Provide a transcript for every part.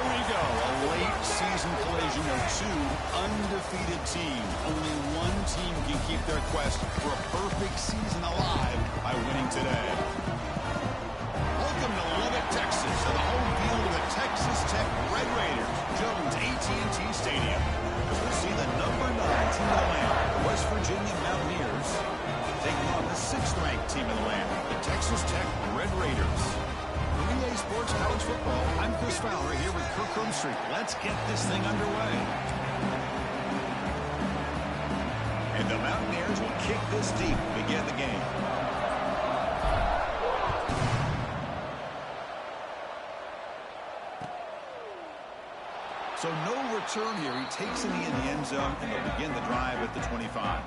Here we go, a late season collision of two undefeated teams. Only one team can keep their quest for a perfect season alive by winning today. Welcome to Lubbock, Texas, to the home field of the Texas Tech Red Raiders, Jones AT&T Stadium. As we see the number 9 team in the land, the West Virginia Mountaineers, taking on the 6th-ranked team in the land, the Texas Tech Red Raiders. For EA Sports College Football, I'm Chris Fowler here with Kirk Crumstreet. Let's get this thing underway. And the Mountaineers will kick this deep to begin the game. So no return here. He takes it in the end zone, and they'll begin the drive at the 25.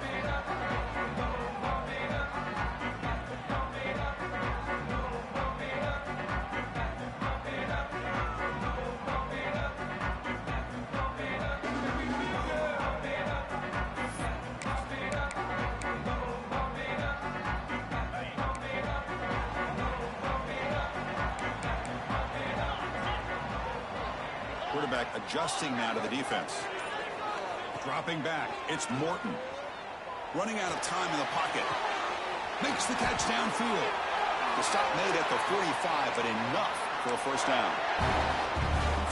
Quarterback adjusting now to the defense. Dropping back, it's Morton. Running out of time in the pocket. Makes the catch downfield. The stop made at the 45, but enough for a first down.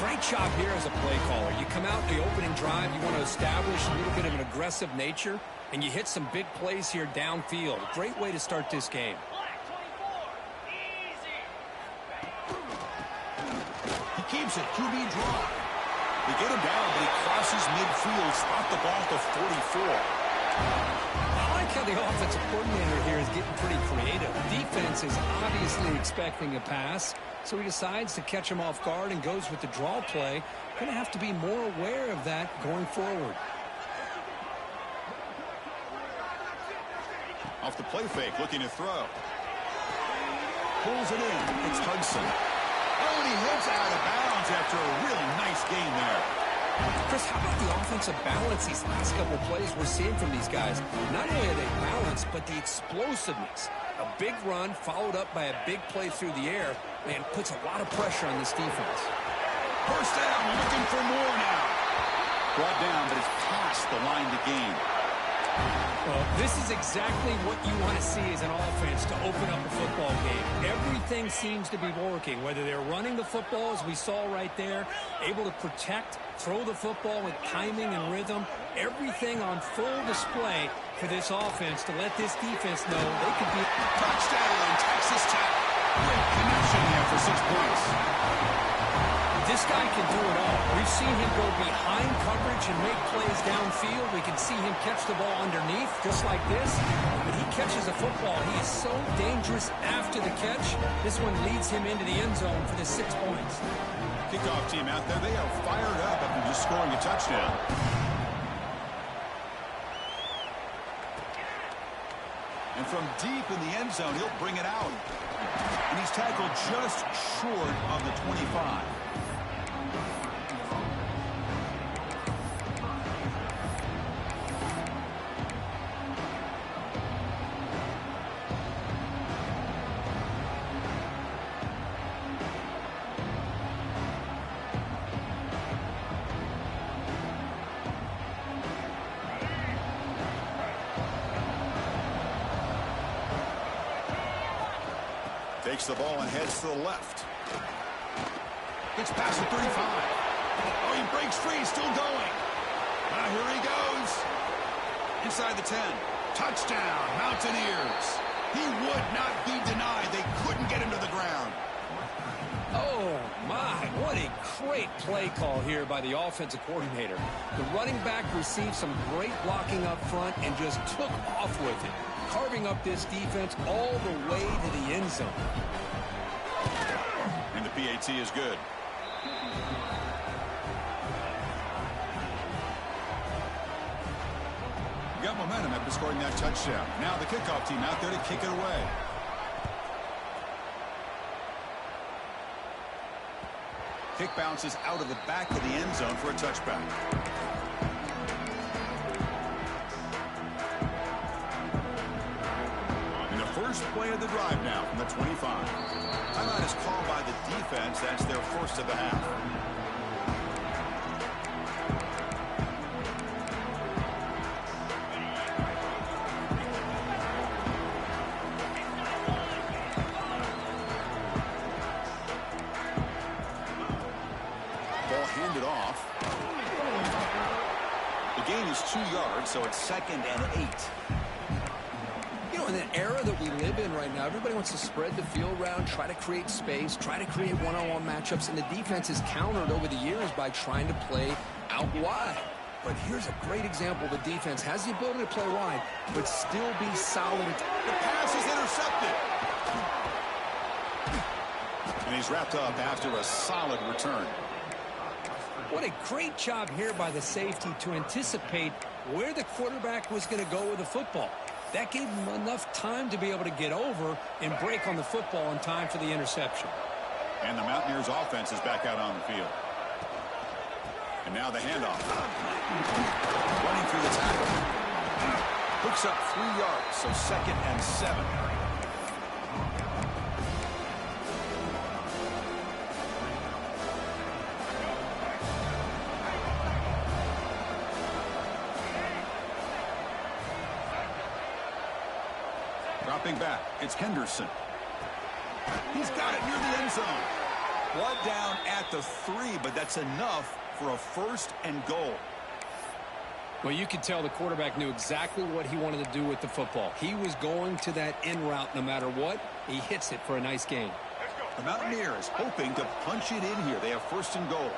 Great job here as a play caller. You come out the opening drive, you want to establish a little bit of an aggressive nature, and you hit some big plays here downfield. Great way to start this game. He keeps it, QB draw. They get him down, but he crosses midfield, spot the ball at the 44. I like how the offensive coordinator here is getting pretty creative. Defense is obviously expecting a pass, so he decides to catch him off guard and goes with the draw play. Going to have to be more aware of that going forward. Off the play fake, looking to throw. Pulls it in. It's Hudson. Oh, and he hits out of bounds after a really nice game there. Chris, how about the offensive balance these last couple of plays we're seeing from these guys? Not only are they balanced, but the explosiveness. A big run followed up by a big play through the air, man, puts a lot of pressure on this defense. First down, looking for more now. Brought down, but it's past the line to gain. Well, this is exactly what you want to see as an offense to open up a football game. Everything seems to be working, whether they're running the football, as we saw right there, able to protect, throw the football with timing and rhythm, everything on full display for this offense to let this defense know they could be... Touchdown, Texas Tech. Great connection there for 6 points. This guy can do it all. We've seen him go behind coverage and make plays downfield. We can see him catch the ball underneath, just like this. When he catches a football, he is so dangerous after the catch. This one leads him into the end zone for the 6 points. Kickoff team out there, they are fired up after just scoring a touchdown. And from deep in the end zone, he'll bring it out. And he's tackled just short of the 25. Takes the ball and heads to the left. Gets past the 35. Oh, he breaks free, still going. Here he goes. Inside the 10. Touchdown, Mountaineers. He would not be denied. They couldn't get him to the ground. Oh, my. What a great play call here by the offensive coordinator. The running back received some great blocking up front and just took off with it, carving up this defense all the way to the end zone. And the PAT is good. Got momentum after scoring that touchdown. Now the kickoff team out there to kick it away. Kick bounces out of the back of the end zone for a touchback. And the first play of the drive now from the 25. Timeout is called by the defense. That's their first of the half. yards, so it's 2nd and 8. You know, in the era that we live in right now, everybody wants to spread the field around, try to create space, try to create one-on-one matchups, and the defense is countered over the years by trying to play out wide. But here's a great example. The defense has the ability to play wide, but still be solid. The pass is intercepted. And he's wrapped up after a solid return. What a great job here by the safety to anticipate where the quarterback was going to go with the football. That gave him enough time to be able to get over and break on the football in time for the interception. And the Mountaineers offense is back out on the field. And now the handoff. Running through the tackle. Picks up 3 yards, so 2nd and 7. Dropping back, it's Henderson. He's got it near the end zone. One down at the 3, but that's enough for a 1st and goal. Well, you could tell the quarterback knew exactly what he wanted to do with the football. He was going to that in route no matter what. He hits it for a nice gain. The Mountaineers hoping to punch it in here. They have 1st and goal.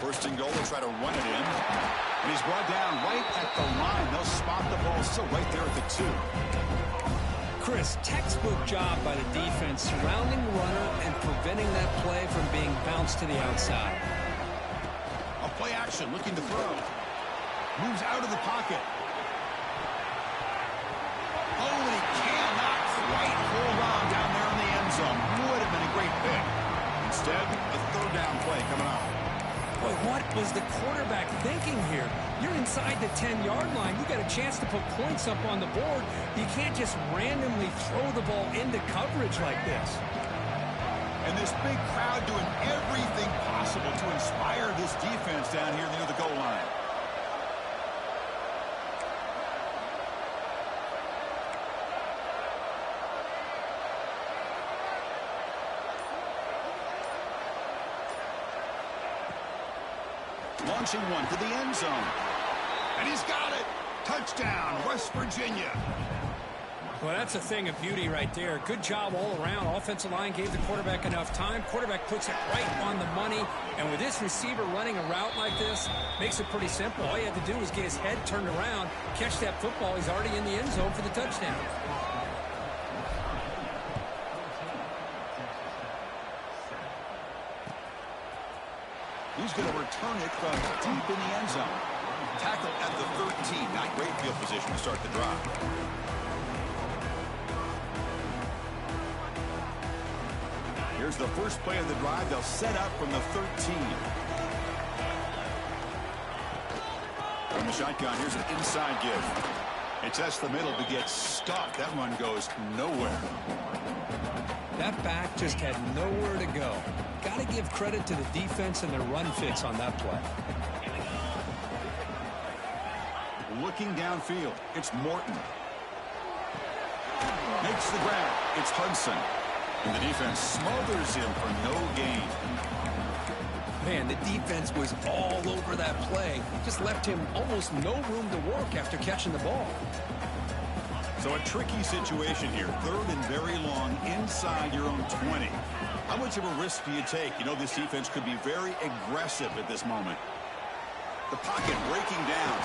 First and goal, they'll try to run it in. And he's brought down right at the line. They'll spot the ball still right there at the 2. Chris, textbook job by the defense surrounding the runner and preventing that play from being bounced to the outside. A play action looking to throw. Moves out of the pocket. Oh, and he cannot quite hold on down there in the end zone. Would have been a great pick. Instead, a 3rd down play coming up. Boy, what was the quarterback thinking here? You're inside the 10-yard line. You got a chance to put points up on the board. You can't just randomly throw the ball into coverage like this. And this big crowd doing everything possible to inspire this defense down here near the goal line. Launching one to the end zone. And he's got it. Touchdown, West Virginia. Well, that's a thing of beauty right there. Good job all around. Offensive line gave the quarterback enough time. Quarterback puts it right on the money. And with this receiver running a route like this, makes it pretty simple. All you have to do is get his head turned around, catch that football. He's already in the end zone for the touchdown. He's going to return it from deep in the end zone. Tackle at the 13. Not great field position to start the drive. Here's the first play of the drive. They'll set up from the 13. From the shotgun, here's an inside give. It tests the middle but gets stuck. That run goes nowhere. That back just had nowhere to go. Got to give credit to the defense and their run fits on that play. Looking downfield, it's Morton. Makes the grab. It's Hudson. And the defense smothers him for no gain. Man, the defense was all over that play. Just left him almost no room to work after catching the ball. So a tricky situation here. 3rd and very long inside your own 20. How much of a risk do you take? You know, this defense could be very aggressive at this moment. The pocket breaking down.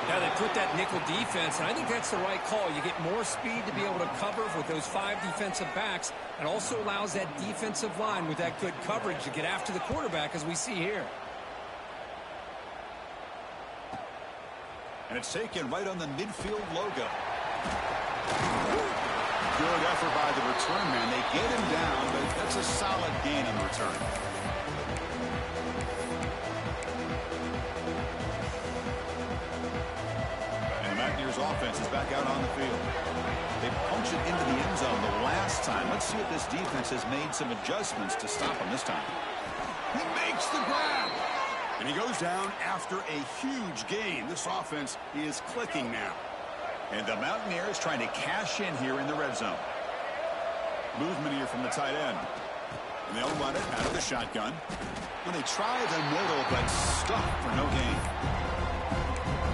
Yeah, they put that nickel defense, and I think that's the right call. You get more speed to be able to cover with those 5 defensive backs, and also allows that defensive line with that good coverage to get after the quarterback, as we see here. And it's taken right on the midfield logo. Good effort by the return man. They get him down, but that's a solid gain on the return. And the Mountaineers offense is back out on the field. They punch it into the end zone the last time. Let's see if this defense has made some adjustments to stop him this time. He makes the grab. And he goes down after a huge gain. This offense is clicking now. And the Mountaineers trying to cash in here in the red zone. Movement here from the tight end. they'll run it out of the shotgun. When they try the middle, but stuck for no gain.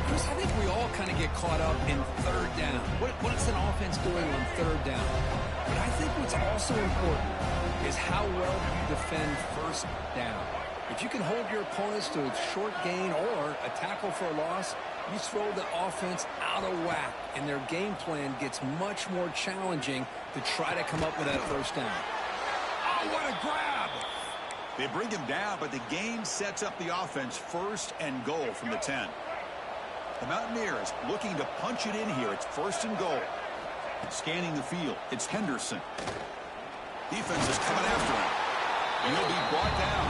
Chris, I think we all kind of get caught up in third down. What's an offense doing on third down? But I think what's also important is how well you defend first down. If you can hold your opponents to a short gain or a tackle for a loss, you throw the offense out of whack, and their game plan gets much more challenging to try to come up with that first down. Oh, what a grab! They bring him down, but the game sets up the offense first and goal from the 10. The Mountaineers looking to punch it in here. It's first and goal. Scanning the field, it's Henderson. Defense is coming after him, and he'll be brought down.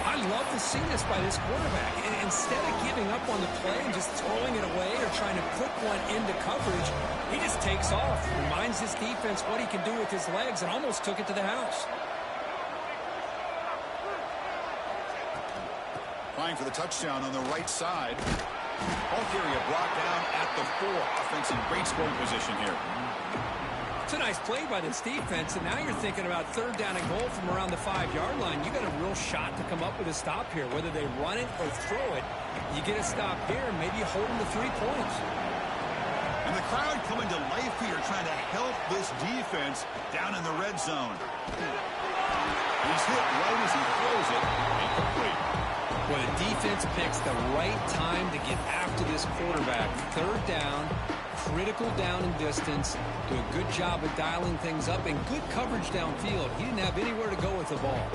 I love to see this by this quarterback. And instead of giving up on the play and just throwing it away or trying to put one into coverage, he just takes off, reminds his defense what he can do with his legs, and almost took it to the house. Trying for the touchdown on the right side. Ball carrier brought down at the 4. Offense in great scoring position here. It's a nice play by this defense, and now you're thinking about third down and goal from around the 5-yard line. You got a real shot to come up with a stop here. Whether they run it or throw it, you get a stop here, and maybe you hold them to 3 points. And the crowd coming to life here, trying to help this defense down in the red zone. He's hit right as he throws it. Incomplete. Well, the defense picks the right time to get after this quarterback. Third down, critical down and distance. Do a good job of dialing things up and good coverage downfield. He didn't have anywhere to go with the ball.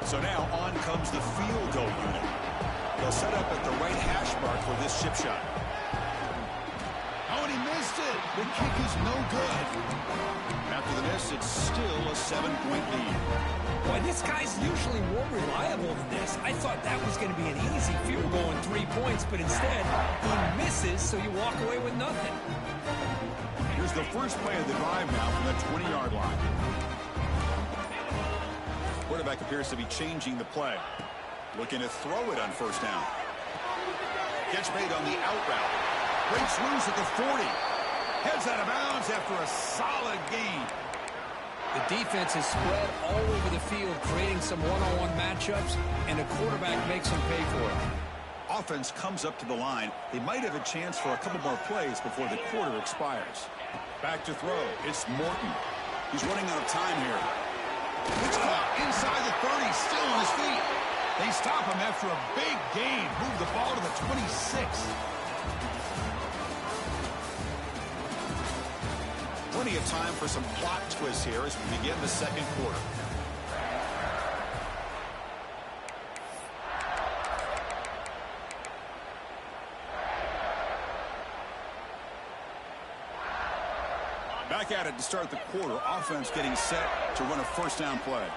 So now on comes the field goal unit. They'll set up at the right hash mark for this chip shot. Oh, and he missed it. The kick is no good. After the miss, it's still a 7-point lead. Boy, this guy's usually more reliable than this. I thought that was going to be an easy field goal in 3 points, but instead, he misses, so you walk away with nothing. Here's the first play of the drive now from the 20-yard line. Quarterback appears to be changing the play. Looking to throw it on first down. Catch made on the out route. Breaks loose at the 40. Heads out of bounds after a solid gain. The defense is spread all over the field, creating some one-on-one matchups, and the quarterback makes them pay for it. Offense comes up to the line. They might have a chance for a couple more plays before the quarter expires. Back to throw. It's Morton. He's running out of time here. Pitch clock inside the 30, still on his feet. They stop him after a big gain. Move the ball to the 26. Plenty of time for some plot twists here as we begin the second quarter. Back at it to start the quarter. Offense getting set to run a first down play.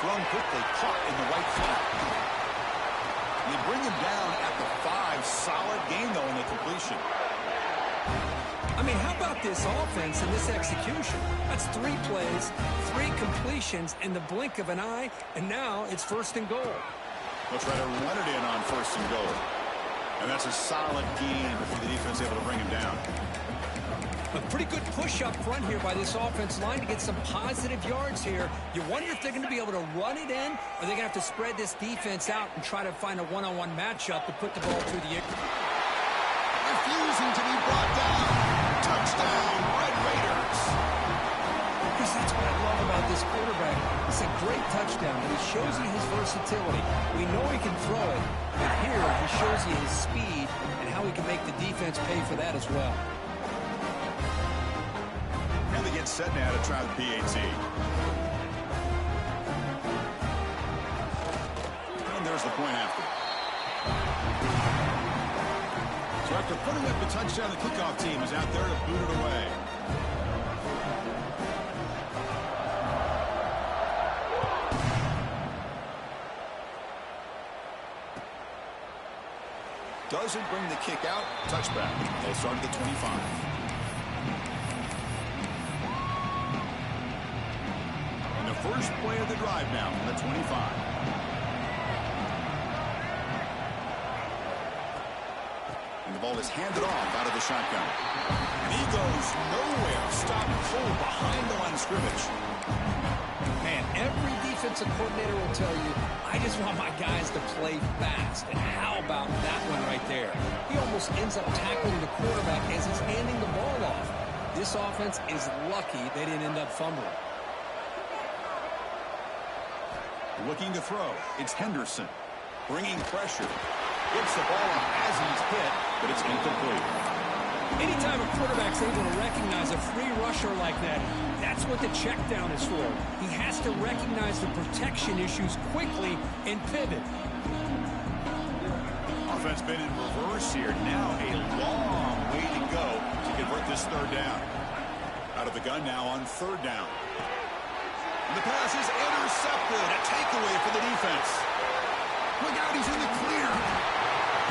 Thrown quickly, caught in the right flat. They bring him down at the 5. Solid gain, though, in the completion. I mean, how about this offense and this execution? That's 3 plays, 3 completions in the blink of an eye, and now it's first and goal. They'll try to run it in on first and goal. And that's a solid gain before the defense able to bring him down. A pretty good push up front here by this offense line to get some positive yards here. You wonder if they're going to be able to run it in, or they're going to have to spread this defense out and try to find a one-on-one matchup to put the ball through the air. Refusing to be brought down. Touchdown, Red Raiders. Because that's what I love about this quarterback. It's a great touchdown, and he shows you his versatility. We know he can throw it, but here he shows you his speed and how he can make the defense pay for that as well. And they get set now to try the PAT. And there's the point after. So after putting up the touchdown, the kickoff team is out there to boot it away. Doesn't bring the kick out. Touchback. They'll start at the 25. And the first play of the drive now from the 25. And the ball is handed off out of the shotgun. And he goes nowhere. Stop cold behind the line of scrimmage. Man, every defensive coordinator will tell you, I just want my guys to play fast. And how about that one right there? He almost ends up tackling the quarterback as he's handing the ball off. This offense is lucky they didn't end up fumbling. Looking to throw. It's Henderson. Bringing pressure. Gets the ball up as he's hit, but it's incomplete. Anytime a quarterback's able to recognize a free rusher like that, that's what the check down is for. He has to recognize the protection issues quickly and pivot. Offense been in reverse here. Now a long way to go to convert this third down. Out of the gun now on third down. And the pass is intercepted. A takeaway for the defense. Look out, he's in the clear.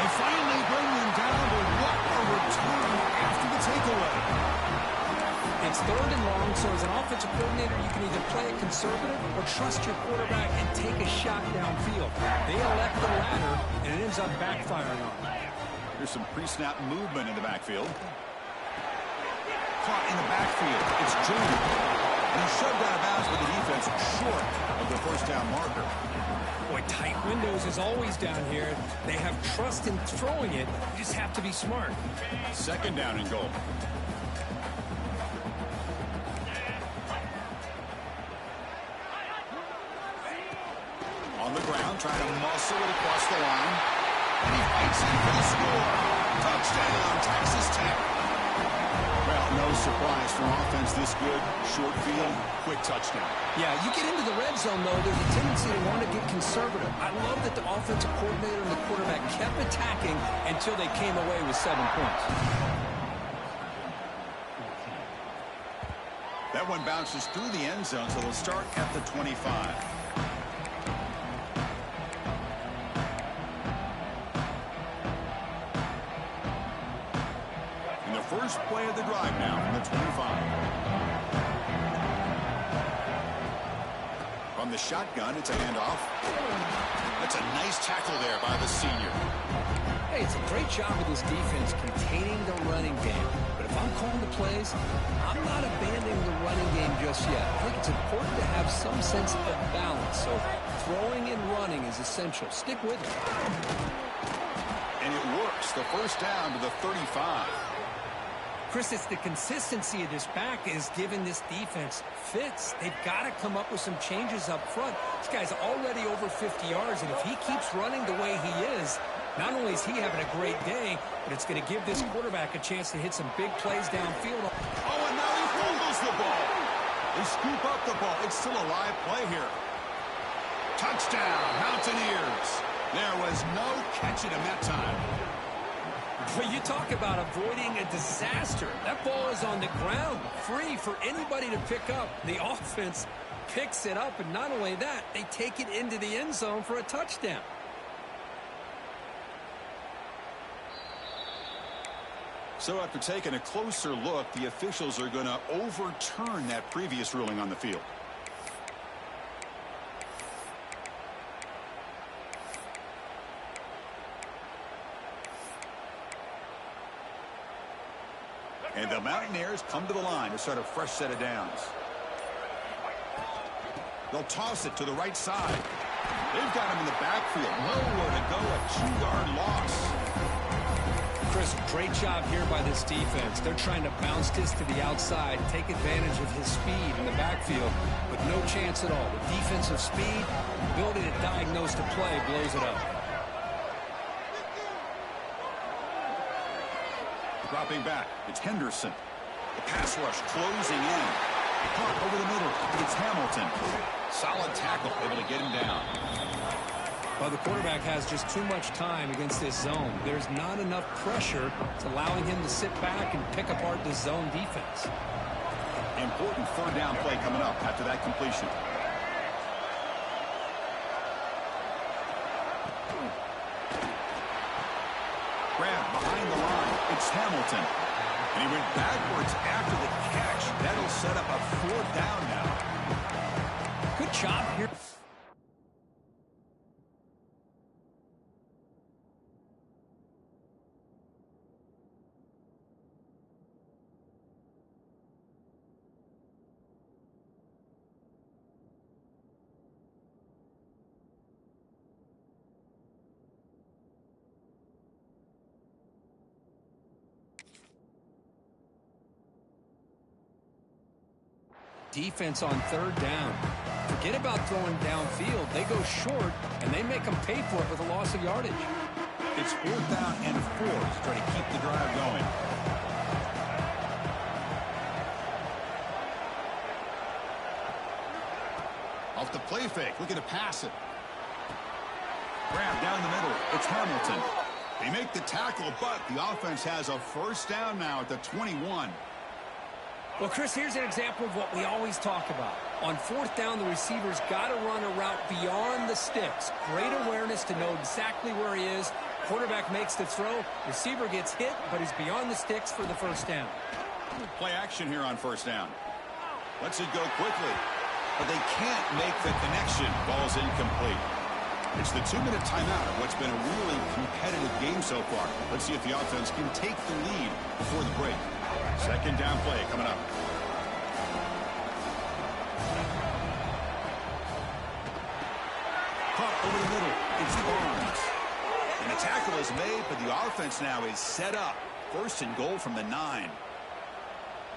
They finally bring him down, but what a return after the takeaway. It's third and long, so as an offensive coordinator, you can either play it conservative or trust your quarterback and take a shot downfield. They elect the latter, and it ends up backfiring on them. There's some pre-snap movement in the backfield. Caught in the backfield. It's Junior. And he's shoved out of bounds with the defense short of the first down marker. Boy, tight windows is always down here. They have trust in throwing it. You just have to be smart. Second down and goal. On the ground, trying to muscle it across the line. And he fights in for the score. Touchdown, Texas Tech. Well, no surprise for offense this good. Short field, quick touchdown. Yeah, you get into the red zone, though, there's a tendency to want to get conservative. I love that the offensive coordinator and the quarterback kept attacking until they came away with 7 points. That one bounces through the end zone, so they'll start at the 25. First play of the drive now from the 25. From the shotgun, it's a handoff. That's a nice tackle there by the senior. Hey, it's a great job of this defense containing the running game. But if I'm calling the plays, I'm not abandoning the running game just yet. I think it's important to have some sense of balance. So throwing and running is essential. Stick with it. And it works. The first down to the 35. Chris, it's the consistency of this back is giving this defense fits. They've got to come up with some changes up front. This guy's already over 50 yards, and if he keeps running the way he is, not only is he having a great day, but it's going to give this quarterback a chance to hit some big plays downfield. Oh, and now he fumbles the ball. They scoop up the ball. It's still a live play here. Touchdown, Mountaineers. There was no catching him that time. But you talk about avoiding a disaster. That ball is on the ground, free for anybody to pick up. The offense picks it up, and not only that, they take it into the end zone for a touchdown. So after taking a closer look, the officials are going to overturn that previous ruling on the field. And the Mountaineers come to the line to start a fresh set of downs. They'll toss it to the right side. They've got him in the backfield. Nowhere to go. A 2-yard loss. Chris, great job here by this defense. They're trying to bounce this to the outside, take advantage of his speed in the backfield, but no chance at all. The defensive speed, ability to diagnose the play, blows it up. Dropping back, it's Henderson. The pass rush closing in. Caught over the middle. It's Hamilton. Solid tackle, able to get him down. Well, the quarterback has just too much time against this zone. There's not enough pressure. It's allowing him to sit back and pick apart this zone defense. Important third down play coming up after that completion. Grab behind the line. It's Hamilton. And he went backwards after the catch. That'll set up a fourth down now. Good job here. defense on third down. Forget about throwing downfield. They go short, and they make them pay for it with a loss of yardage. It's 4th down and 4 to try to keep the drive going. Off the play fake, looking to pass it. Grab down the middle. It's Hamilton. They make the tackle, but the offense has a 1st down now at the 21. Well, Chris, here's an example of what we always talk about. On 4th down, the receiver's got to run a route beyond the sticks. Great awareness to know exactly where he is. Quarterback makes the throw. Receiver gets hit, but he's beyond the sticks for the 1st down. Play action here on 1st down. Lets it go quickly, but they can't make the connection. Ball's incomplete. It's the 2-minute timeout of what's been a really competitive game so far. Let's see if the offense can take the lead before the break. 2nd down play coming up. Caught over the middle. It's Barnes. And the tackle is made, but the offense now is set up. 1st and goal from the 9.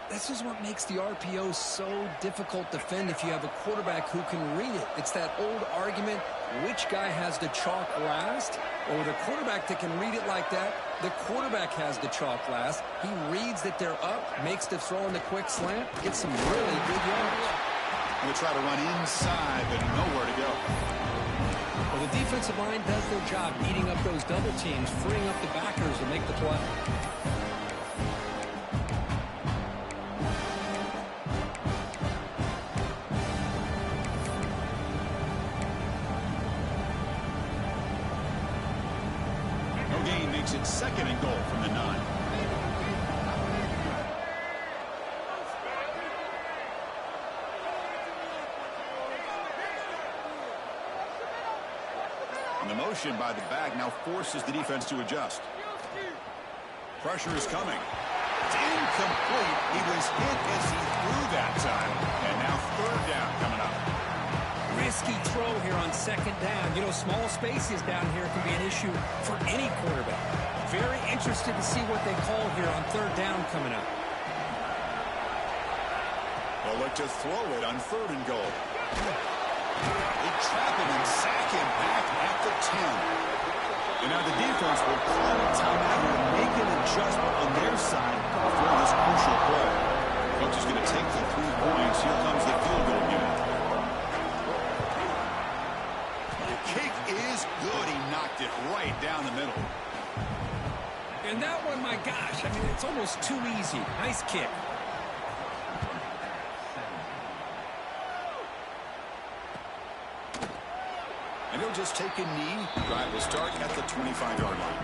This is what makes the RPO so difficult to defend if you have a quarterback who can read it. It's that old argument, which guy has the chalk last? Or with a quarterback that can read it like that, the quarterback has the chalk last. He reads that they're up, makes the throw in the quick slant, gets some really good yards. We'll try to run inside, but nowhere to go. Well, the defensive line does their job eating up those double teams, freeing up the backers to make the play. It's 2nd and goal from the 9. And the motion by the back now forces the defense to adjust. Pressure is coming. It's incomplete. He was hit as he threw that time. And now 3rd down coming up. Risky throw here on 2nd down. You know, small spaces down here can be an issue for any quarterback. Very interested to see what they call here on 3rd down coming up. They'll look to throw it on 3rd and goal. They trap him and sack him back at the 10. And now the defense will call a timeout and make an adjustment on their side before this crucial play. Coach is going to take the 3 points. Here comes the field goal unit. The kick is good. He knocked it right down the middle. And that one, my gosh, I mean, it's almost too easy. Nice kick. And he'll just take a knee. Drive will start at the 25-yard line.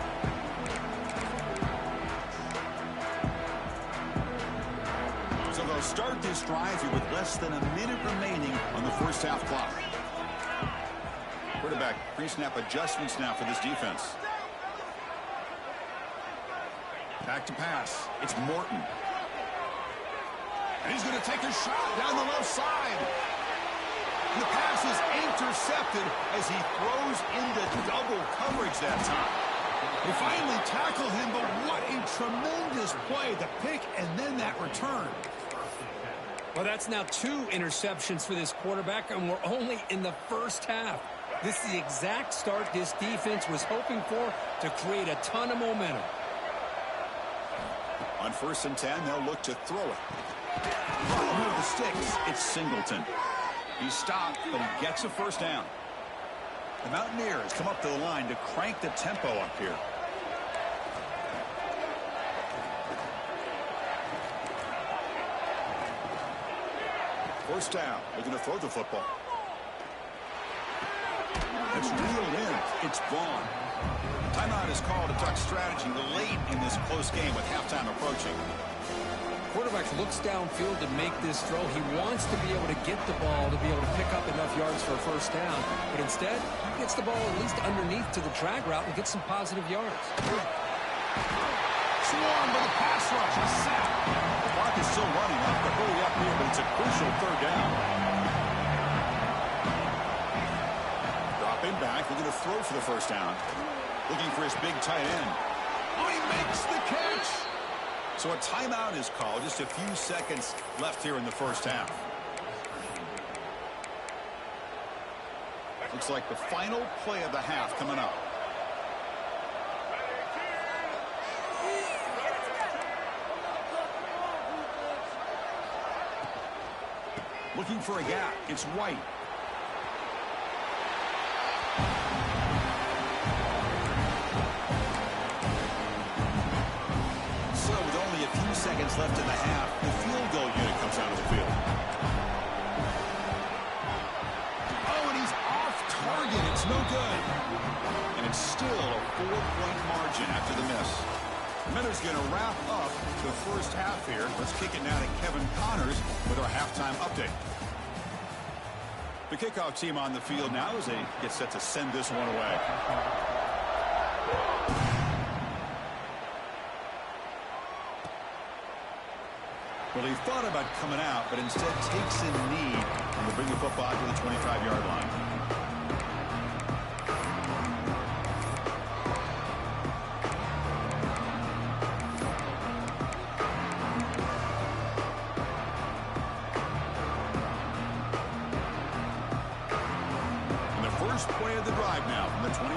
So they'll start this drive here with less than a minute remaining on the 1st half clock. Quarterback pre-snap adjustments now for this defense. Back to pass. It's Morton. And he's going to take a shot down the left side. And the pass is intercepted as he throws into double coverage that time. They finally tackle him, but what a tremendous play. The pick and then that return. Well, that's now 2 interceptions for this quarterback, and we're only in the 1st half. This is the exact start this defense was hoping for to create a ton of momentum. On 1st and 10, they'll look to throw it. Near the sticks, it's Singleton. He stopped, but he gets a 1st down. The Mountaineers come up to the line to crank the tempo up here. First down. They're going to throw the football. It's reeled in. It's Vaughn. Timeout is called to talk strategy late in this close game with halftime approaching. Quarterback looks downfield to make this throw. He wants to be able to get the ball to be able to pick up enough yards for a 1st down. But instead, he gets the ball at least underneath to the drag route and gets some positive yards. Swarm with a pass rush. A sack. The clock is still running. Up to hurry up here, but it's a crucial 3rd down. Dropping back. We're going to throw for the 1st down. Looking for his big tight end. Oh, he makes the catch. So a timeout is called. Just a few seconds left here in the 1st half. Looks like the final play of the half coming up. Looking for a gap. It's White. So with only a few seconds left in the half, the field goal unit comes out of the field. Oh, and he's off target. It's no good. And it's still a 4-point margin after the miss. Miller's going to wrap up the first half here. Let's kick it now to Kevin Connors with our halftime update. The kickoff team on the field now as they get set to send this one away. Well, he thought about coming out, but instead takes a knee and will bring the football to the 25-yard line. Play of the drive now from the 25.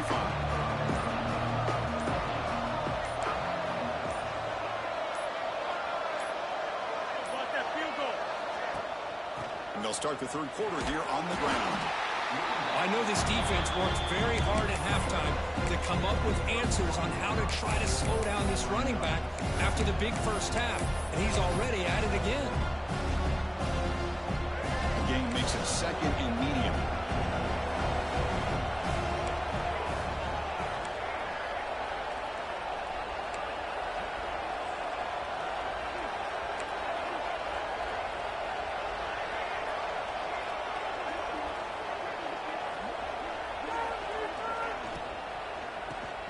And they'll start the third quarter here on the ground. I know this defense worked very hard at halftime to come up with answers on how to try to slow down this running back after the big first half, and he's already at it again. The game makes it second and medium.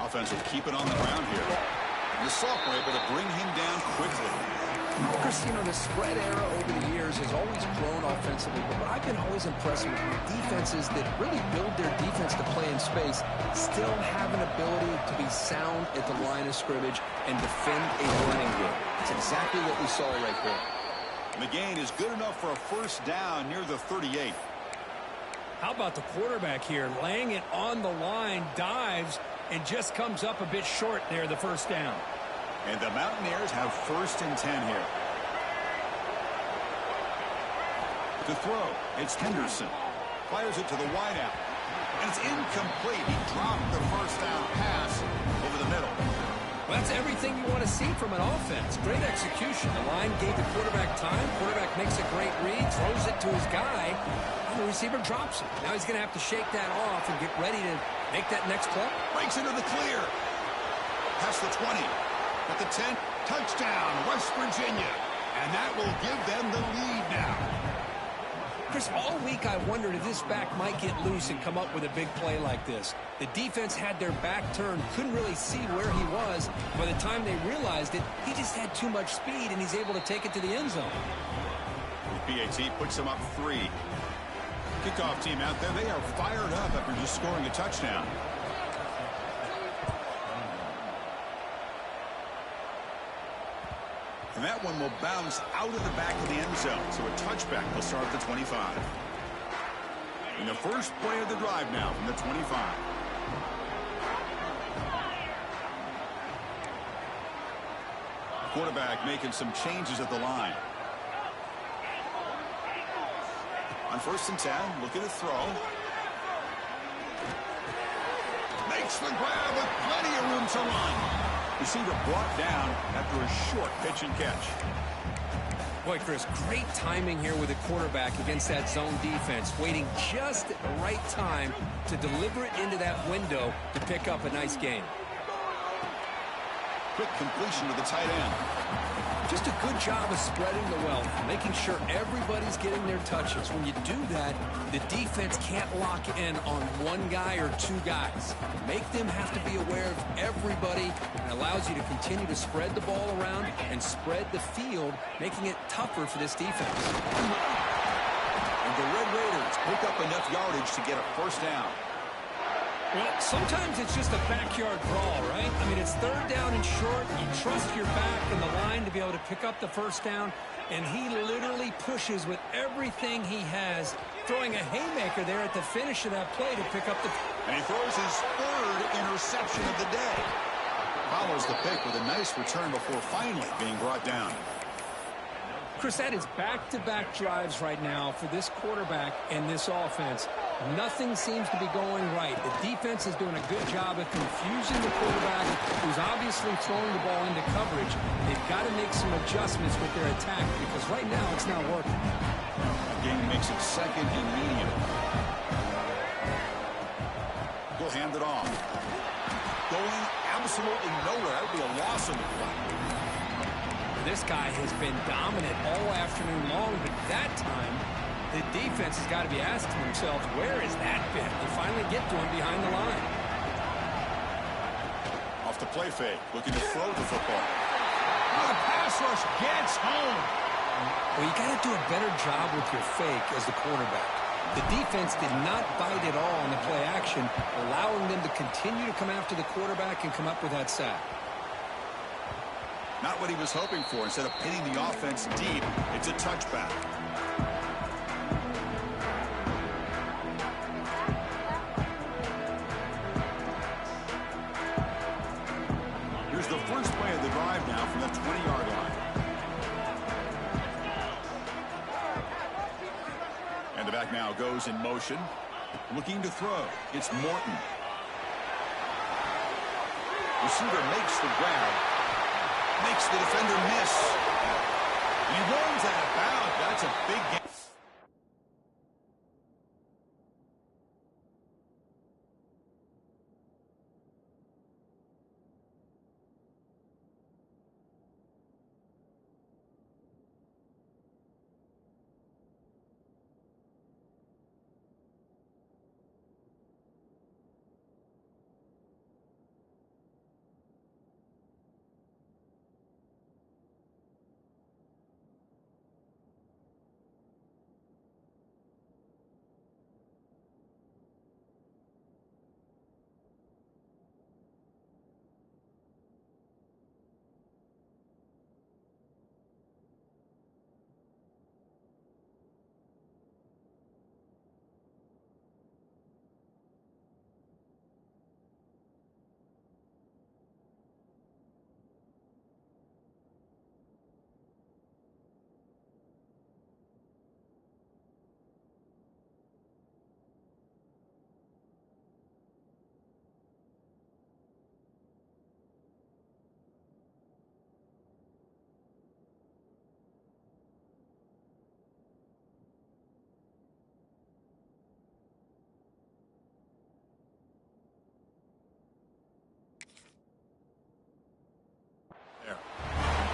Offense will keep it on the ground here. And the sophomore able to bring him down quickly. Chris, you know, the spread era over the years has always grown offensively, but I've been always impressed with defenses that really build their defense to play in space, still have an ability to be sound at the line of scrimmage and defend a running game. That's exactly what we saw right there. The gain is good enough for a first down near the 38. How about the quarterback here, laying it on the line, dives, and just comes up a bit short there, the first down. And the Mountaineers have first and 10 here. To throw, it's Henderson. Fires it to the wideout. And it's incomplete. He dropped the first down pass over the middle. Well, that's everything you want to see from an offense. Great execution. The line gave the quarterback time. Quarterback makes a great read, throws it to his guy, and the receiver drops it. Now he's going to have to shake that off and get ready to make that next play. Breaks into the clear. Past the 20. At the 10. Touchdown, West Virginia. And that will give them the lead now. Chris, all week I wondered if this back might get loose and come up with a big play like this. The defense had their back turned, couldn't really see where he was. By the time they realized it, he just had too much speed, and he's able to take it to the end zone. The PAT puts them up 3. Kickoff team out there, they are fired up after just scoring a touchdown. And that one will bounce out of the back of the end zone. So a touchback will start at the 25. And the first play of the drive now from the 25. Quarterback making some changes at the line. On first and 10, looking to throw. Makes the grab with plenty of room to run. Receiver brought down after a short pitch and catch. Boy, Chris, great timing here with the quarterback against that zone defense, waiting just at the right time to deliver it into that window to pick up a nice gain. Quick completion to the tight end. Just a good job of spreading the wealth, making sure everybody's getting their touches. When you do that, the defense can't lock in on one guy or two guys. Make them have to be aware of everybody, and allows you to continue to spread the ball around and spread the field, making it tougher for this defense. And the Red Raiders pick up enough yardage to get a first down. Well, sometimes it's just a backyard brawl, right? I mean, it's third down and short. You trust your back and the line to be able to pick up the first down, and he literally pushes with everything he has throwing a haymaker there at the finish of that play to pick up the... And he throws his third interception of the day. Follows the pick with a nice return before finally being brought down. Chris, that is back-to-back drives right now for this quarterback and this offense. Nothing seems to be going right. The defense is doing a good job of confusing the quarterback, who's obviously throwing the ball into coverage. They've got to make some adjustments with their attack because right now it's not working. Game makes it second and medium. He'll hand it off. Going absolutely nowhere. That would be a loss of the play. This guy has been dominant all afternoon long, but that time, the defense has got to be asking themselves, where has that been? They finally get to him behind the line. Off the play fake, looking to throw the football. Oh, the pass rush gets home. Well, you got to do a better job with your fake as the quarterback. The defense did not bite at all on the play action, allowing them to continue to come after the quarterback and come up with that sack. Not what he was hoping for. Instead of pinning the offense deep, it's a touchback. Here's the first play of the drive now from the 20-yard line. And the back now goes in motion. Looking to throw. It's Morton. Receiver makes the grab. Makes the defender miss. And he runs out of bounds. That's a big game.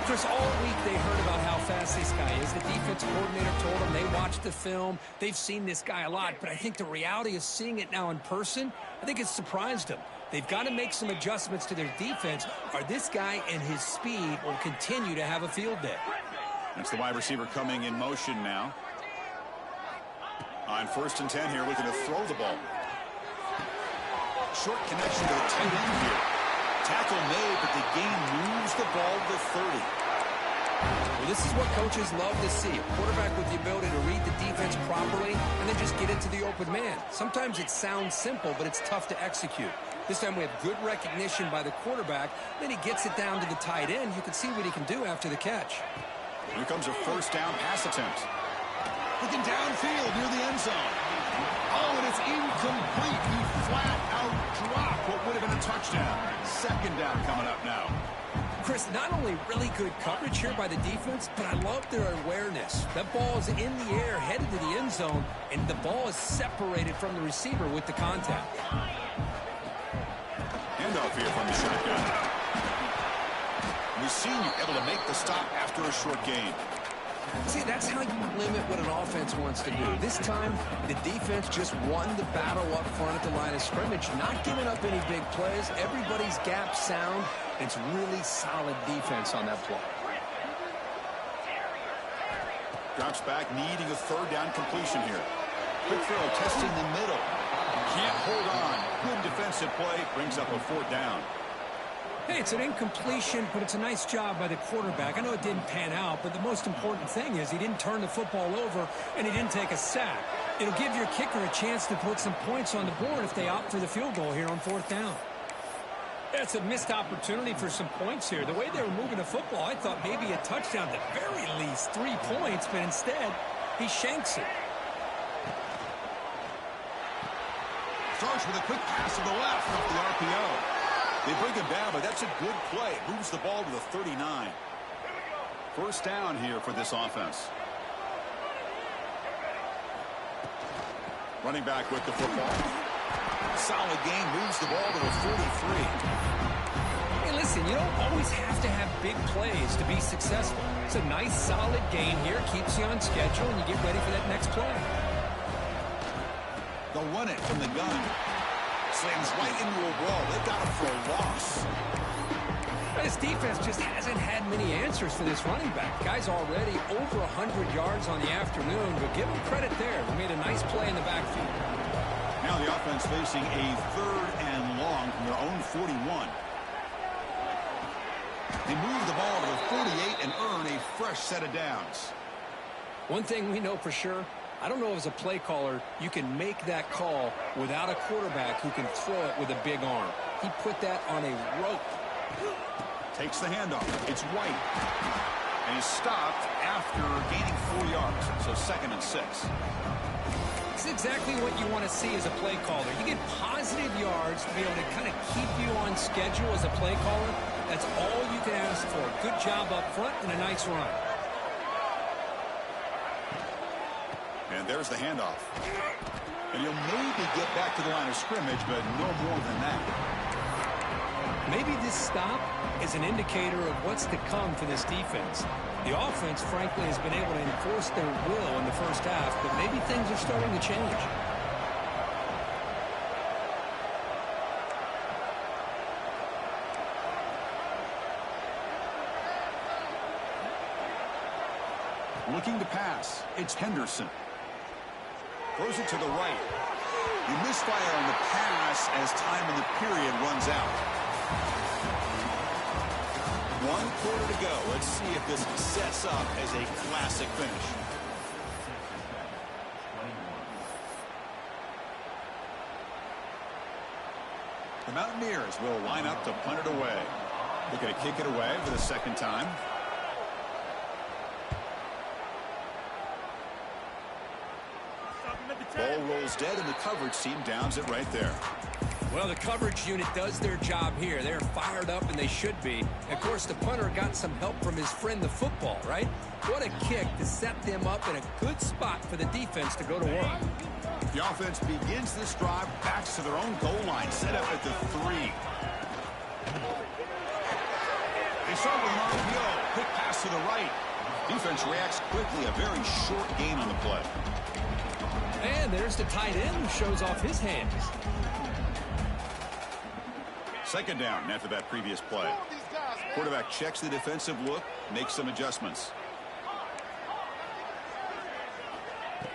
Chris, all week they heard about how fast this guy is. The defense coordinator told them they watched the film. They've seen this guy a lot, but I think the reality of seeing it now in person, I think it's surprised them. They've got to make some adjustments to their defense, or this guy and his speed will continue to have a field day. That's the wide receiver coming in motion now. On 1st and 10 here, looking to throw the ball. Short connection to the tight end here. Tackle made, but the game moves the ball to 30. Well, this is what coaches love to see. A quarterback with the ability to read the defense properly and then just get into the open man. Sometimes it sounds simple, but it's tough to execute. This time we have good recognition by the quarterback. Then he gets it down to the tight end. You can see what he can do after the catch. Here comes a first down pass attempt. Looking downfield near the end zone. Oh, and it's incomplete. He flat out dropped what would have been a touchdown. Second down coming up now. Chris, not only really good coverage here by the defense, but I love their awareness. That ball is in the air, headed to the end zone, and the ball is separated from the receiver with the contact. Handoff here from the shotgun. We've seen you able to make the stop after a short gain. See, that's how you limit what an offense wants to do. This time, the defense just won the battle up front at the line of scrimmage, not giving up any big plays. Everybody's gap sound. It's really solid defense on that play. Drops back, needing a third down completion here. Quick throw, testing the middle. Can't hold on. Good defensive play, brings up a 4th down. Hey, it's an incompletion, but it's a nice job by the quarterback. I know it didn't pan out, but the most important thing is he didn't turn the football over and he didn't take a sack. It'll give your kicker a chance to put some points on the board if they opt for the field goal here on 4th down. That's a missed opportunity for some points here. The way they were moving the football, I thought maybe a touchdown, at the very least 3 points, but instead he shanks it. Starts with a quick pass to the left off the RPO. They bring him down, but that's a good play. Moves the ball to the 39. 1st down here for this offense. Running back with the football. Solid gain, moves the ball to the 43. Hey, listen, you don't always have to have big plays to be successful. It's a nice, solid gain here. Keeps you on schedule, and you get ready for that next play. They'll run it from the gun. Slams right into a wall. They've got him for a loss. This defense just hasn't had many answers for this running back. Guy's already over 100 yards on the afternoon, but give him credit there. He made a nice play in the backfield. Now the offense facing a 3rd and long from their own 41. They move the ball to the 48 and earn a fresh set of downs. One thing we know for sure, I don't know as a play caller, you can make that call without a quarterback who can throw it with a big arm. He put that on a rope. Takes the handoff. It's White. And he's stopped after gaining 4 yards. So 2nd and 6. It's exactly what you want to see as a play caller. You get positive yards to be able to kind of keep you on schedule as a play caller. That's all you can ask for. Good job up front and a nice run. And there's the handoff. And you'll maybe get back to the line of scrimmage, but no more than that. Maybe this stop is an indicator of what's to come for this defense. The offense, frankly, has been able to enforce their will in the 1st half, but maybe things are starting to change. Looking to pass. It's Henderson. Throws it to the right. You misfire on the pass as time in the period runs out. 1 quarter to go. Let's see if this sets up as a classic finish. The Mountaineers will line up to punt it away. They're going to kick it away for the 2nd time. Ball rolls dead, and the coverage team downs it right there. Well, the coverage unit does their job here. They're fired up, and they should be. Of course, the punter got some help from his friend, the football, right? What a kick to set them up in a good spot for the defense to go to work. The offense begins this drive, backs to their own goal line, set up at the 3. They start with an RPO. Quick pass to the right. Defense reacts quickly. A very short gain on the play. And there's the tight end who shows off his hands. 2nd down after that previous play. Quarterback checks the defensive look, makes some adjustments.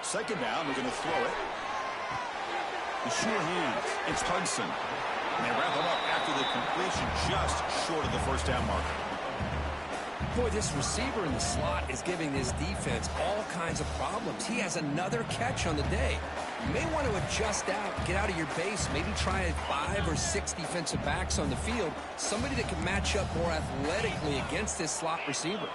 2nd down, they're going to throw it. The sure hands. It's Hudson. And they wrap him up after the completion, just short of the 1st down marker. Boy, this receiver in the slot is giving this defense all kinds of problems. He has another catch on the day. You may want to adjust out, get out of your base, maybe try 5 or 6 defensive backs on the field, somebody that can match up more athletically against this slot receiver.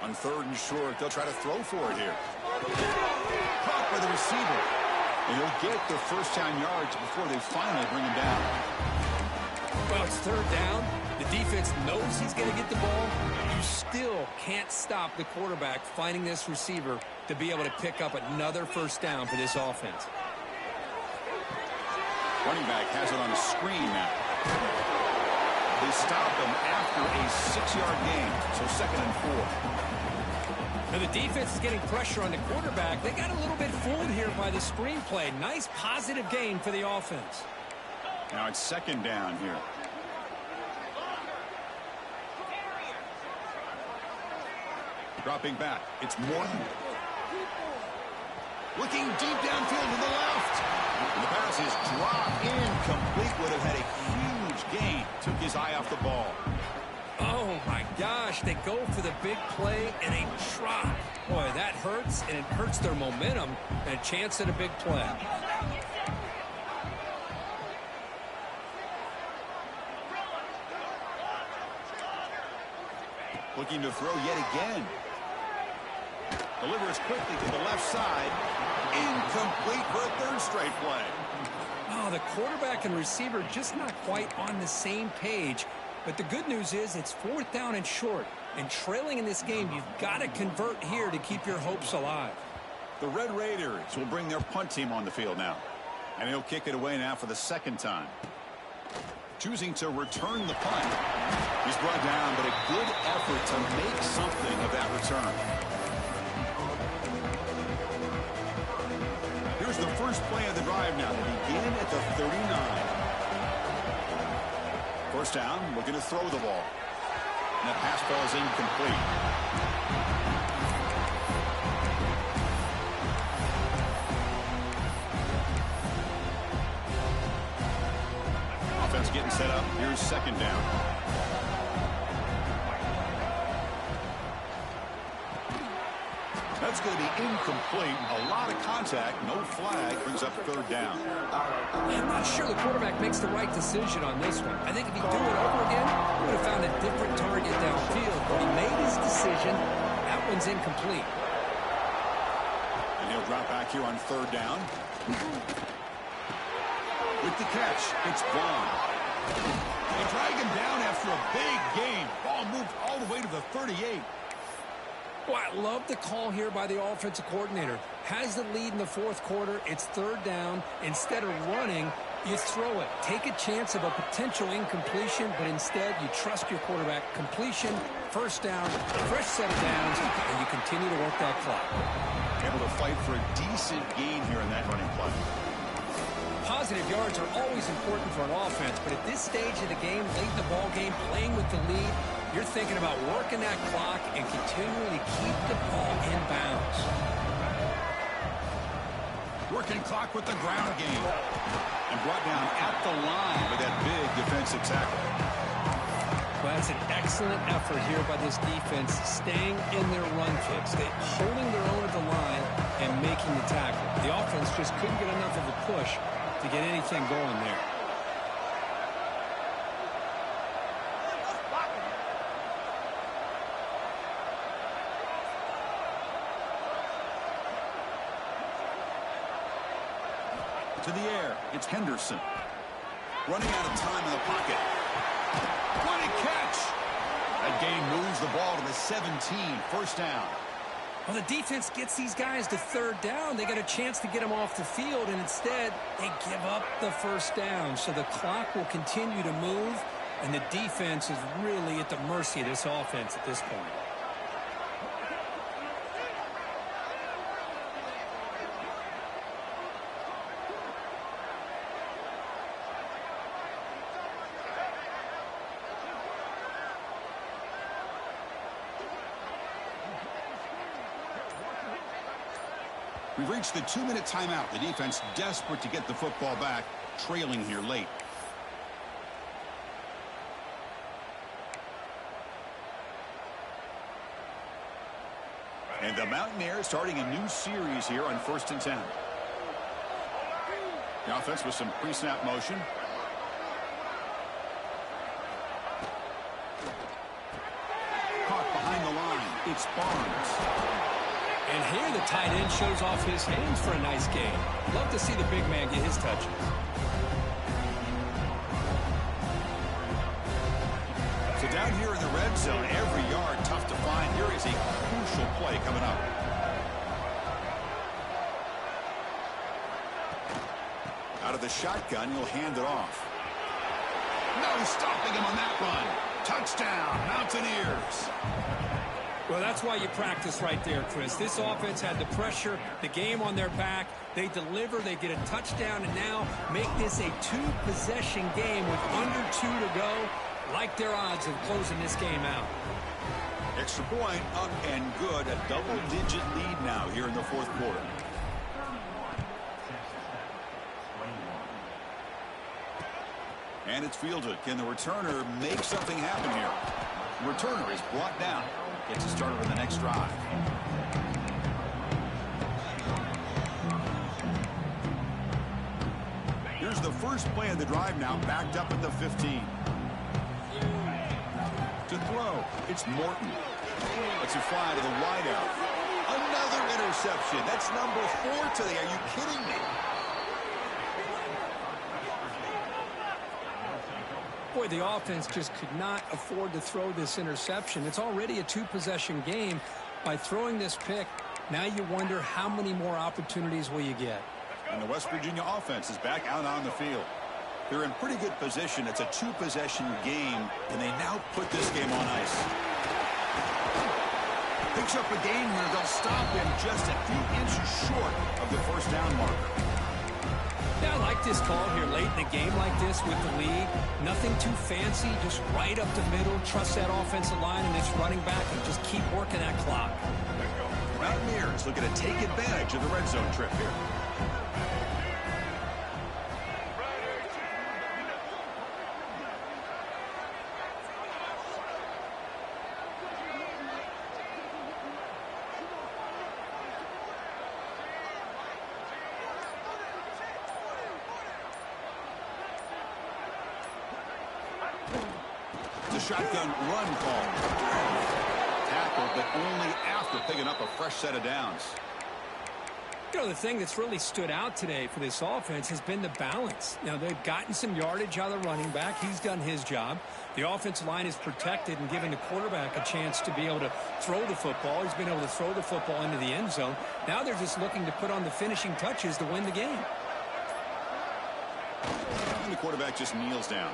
On 3rd and short, they'll try to throw for it here. Caught by the receiver. And he'll get the 1st down yards before they finally bring him down. Well, it's 3rd down. The defense knows he's going to get the ball. You still can't stop the quarterback finding this receiver to be able to pick up another 1st down for this offense. Running back has it on a screen now. They stop him after a 6-yard gain, so 2nd and 4. Now the defense is getting pressure on the quarterback. They got a little bit fooled here by the screenplay. Nice positive gain for the offense. Now it's 2nd down here. Dropping back. It's Morton. Looking deep downfield to the left. And the pass is dropped incomplete. Would have had a huge yardage gain. Took his eye off the ball. Oh, my gosh. They go for the big play and a drop. Boy, that hurts, and it hurts their momentum and a chance at a big play. Looking to throw yet again. Delivers quickly to the left side. Incomplete for a third straight play. Oh, the quarterback and receiver just not quite on the same page. But the good news is it's 4th down and short. And trailing in this game, you've got to convert here to keep your hopes alive. The Red Raiders will bring their punt team on the field now. And he'll kick it away now for the second time. Choosing to return the punt. He's brought down, but a good effort to make something of that return. Here's the first play of the drive now. They begin at the 39. First down, looking to throw the ball. And that pass falls incomplete. Offense getting set up. Here's second down. That's going to be incomplete. A lot of contact. No flag. Brings up third down. I'm not sure the quarterback makes the right decision on this one. I think if he'd do it over again, he would have found a different target downfield. But he made his decision. That one's incomplete. And he'll drop back here on third down. With the catch, it's Vaughn. They drag him down after a big gain. Ball moved all the way to the 38. Well, I love the call here by the offensive coordinator. Has the lead in the 4th quarter. It's third down. Instead of running, you throw it. Take a chance of a potential incompletion, but instead you trust your quarterback. Completion, first down, fresh set of downs, and you continue to work that clock. Able to fight for a decent gain here in that running play. Positive yards are always important for an offense, but at this stage of the game, late in the ball game, playing with the lead, you're thinking about working that clock and continuing to keep the ball in bounds. Working clock with the ground game. And brought down at the line with that big defensive tackle. Well, that's an excellent effort here by this defense, staying in their run fix. They're holding their own at the line and making the tackle. The offense just couldn't get enough of a push to get anything going there. To the air, it's Henderson. Running out of time in the pocket. What a catch! That gain moves the ball to the 17, first down. Well, the defense gets these guys to third down. They got a chance to get them off the field, and instead they give up the first down. So the clock will continue to move, and the defense is really at the mercy of this offense at this point. We've reached the 2-minute timeout. The defense desperate to get the football back, trailing here late. And the Mountaineers starting a new series here on 1st and 10. The offense with some pre-snap motion. Caught behind the line. It's Barnes. And here the tight end shows off his hands for a nice game. Love to see the big man get his touches. So down here in the red zone, every yard tough to find. Here is a crucial play coming up. Out of the shotgun, he'll hand it off. No stopping him on that run. Touchdown, Mountaineers. Well, that's why you practice right there, Chris. This offense had the pressure, the game on their back. They deliver, they get a touchdown, and now make this a 2-possession game with under 2 to go. Like their odds of closing this game out. Extra point up and good. A double-digit lead now here in the 4th quarter. And it's fielded. Can the returner make something happen here? The returner is brought down. Gets us started on the next drive. Here's the first play of the drive now, backed up at the 15. To throw, it's Morton. Let's it fly to the wideout. Another interception. That's number 4 today. Are you kidding me? Boy, the offense just could not afford to throw this interception. It's already a 2-possession game. By throwing this pick, now you wonder how many more opportunities will you get. And the West Virginia offense is back out on the field. They're in pretty good position. It's a 2-possession game, and they now put this game on ice. Picks up a gain here. They'll stop him just a few inches short of the first down marker. Yeah, I like this call here late in a game like this with the lead. Nothing too fancy, just right up the middle. Trust that offensive line and its running back and just keep working that clock. Mountaineers looking to take advantage of the red zone trip here. Shotgun run call. Tackled, but only after picking up a fresh set of downs. You know, the thing that's really stood out today for this offense has been the balance. Now, they've gotten some yardage out of the running back. He's done his job. The offensive line is protected and giving the quarterback a chance to be able to throw the football. He's been able to throw the football into the end zone. Now they're just looking to put on the finishing touches to win the game. And the quarterback just kneels down.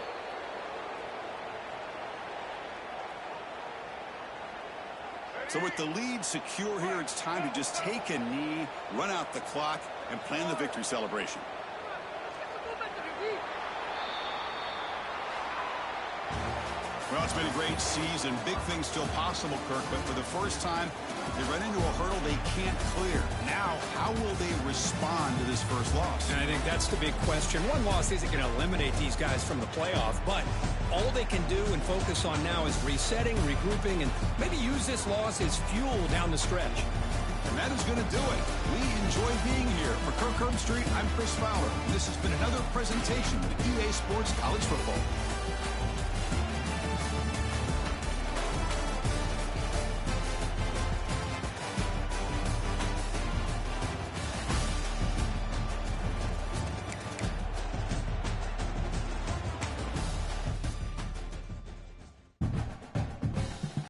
So with the lead secure here, it's time to just take a knee, run out the clock, and plan the victory celebration. Well, it's been a great season. Big things still possible, Kirk, but for the first time, they run into a hurdle they can't clear. Now, how will they respond to this first loss? And I think that's the big question. One loss isn't going to eliminate these guys from the playoff, but all they can do and focus on now is resetting, regrouping, and maybe use this loss as fuel down the stretch. And that is going to do it. We enjoy being here. For Kirk Herbstreit, I'm Chris Fowler. This has been another presentation of EA Sports College Football.